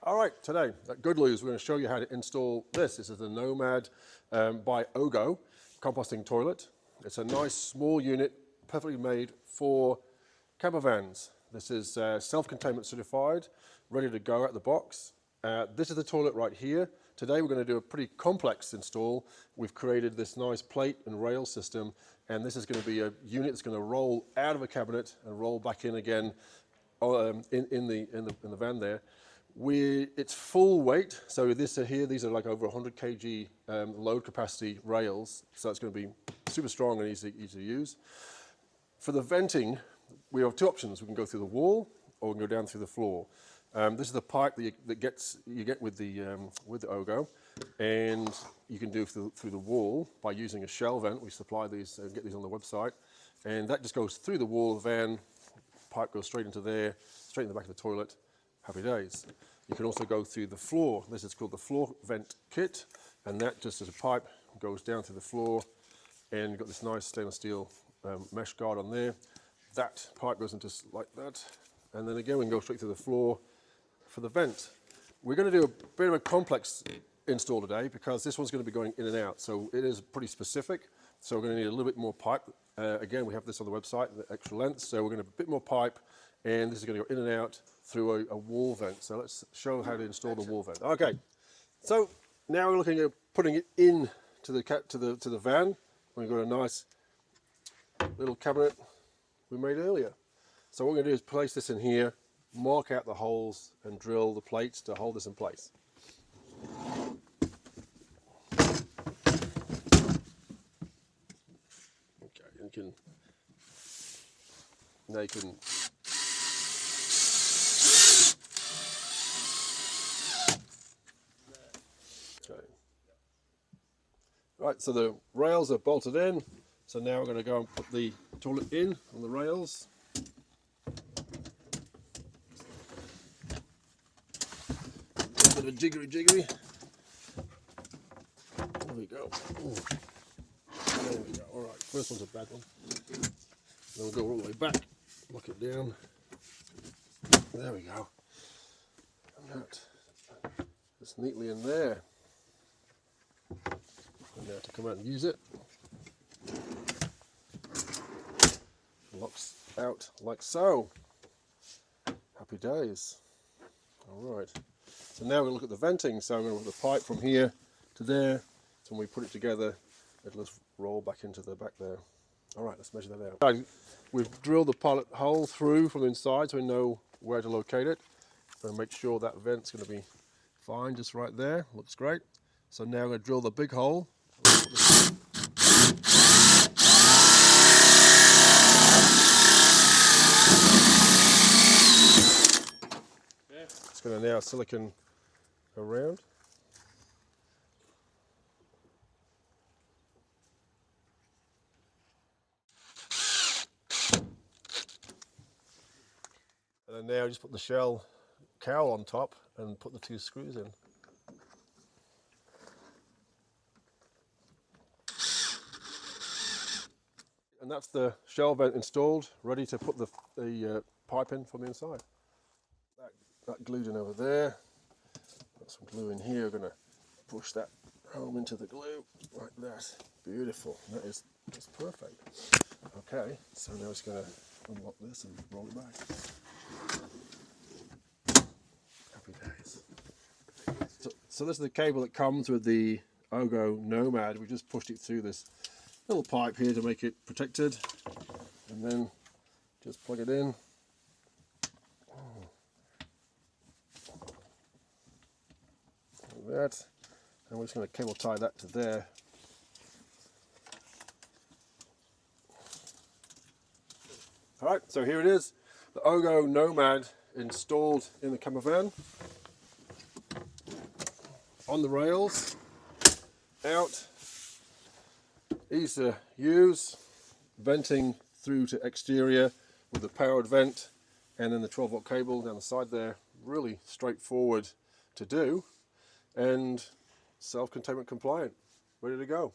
All right, today at Good News, we're going to show you how to install this. This is the Nomad by OGO Composting Toilet. It's a nice small unit, perfectly made for campervans. This is self-containment certified, ready to go out the box. This is the toilet right here. Today we're going to do a pretty complex install. We've created this nice plate and rail system, and this is going to be a unit that's going to roll out of a cabinet and roll back in again in the van there. It's full weight, so these are like over 100 kg load capacity rails, so it's going to be super strong and easy to use. For the venting, we have two options. We can go through the wall, or we can go down through the floor. This is the pipe that you get with the OGO, and you can do through the wall by using a shell vent. We supply these and get these on the website, and that just goes through the wall of the van. Pipe goes straight into there, straight in the back of the toilet. Happy days. You can also go through the floor. This is called the floor vent kit, and that just as a pipe goes down through the floor, and you've got this nice stainless steel mesh guard on there. That pipe goes into like that, and then again we can go straight through the floor for the vent. We're going to do a bit of a complex install today because this one's going to be going in and out, so it is pretty specific. So we're going to need a little bit more pipe. Again, we have this on the website, the extra length, so we're going to have a bit more pipe, and this is going to go in and out through a wall vent. So let's show how to install the wall vent. Okay, so now we're looking at putting it in to the van. We've got a nice little cabinet we made earlier. So what we're going to do is place this in here, mark out the holes, and drill the plates to hold this in place. Okay, now you can. Okay. Right, so the rails are bolted in. So now we're going to go and put the toilet in on the rails. A bit of a jiggery. There we go. Ooh. There we go. All right, first one's a bad one. Then we'll go all the way back, lock it down. There we go. And that is neatly in there. And now to come out and use it. Locks out like so. Happy days. All right. So now we're going to look at the venting. So I'm going to put the pipe from here to there. So when we put it together, it'll just roll back into the back there. All right, let's measure that out. We've drilled the pilot hole through from the inside so we know where to locate it. And make sure that vent's going to be fine just right there. Looks great. So now I'm going to drill the big hole. It's going to now silicone around. And then now just put the shell cowl on top and put the two screws in. And that's the shell vent installed, ready to put the pipe in from the inside. That glued in over there. Got some glue in here. We're going to push that home into the glue like that. Beautiful. That's perfect. Okay, so now it's going to unlock this and roll it back. Happy days. So this is the cable that comes with the OGO Nomad. We just pushed it through this little pipe here to make it protected, and then just plug it in. Like that, and we're just going to cable tie that to there. All right, so here it is, the OGO Nomad installed in the campervan, on the rails, out, easy to use, venting through to exterior with the powered vent, and then the 12-volt cable down the side there. Really straightforward to do, and self-containment compliant, ready to go.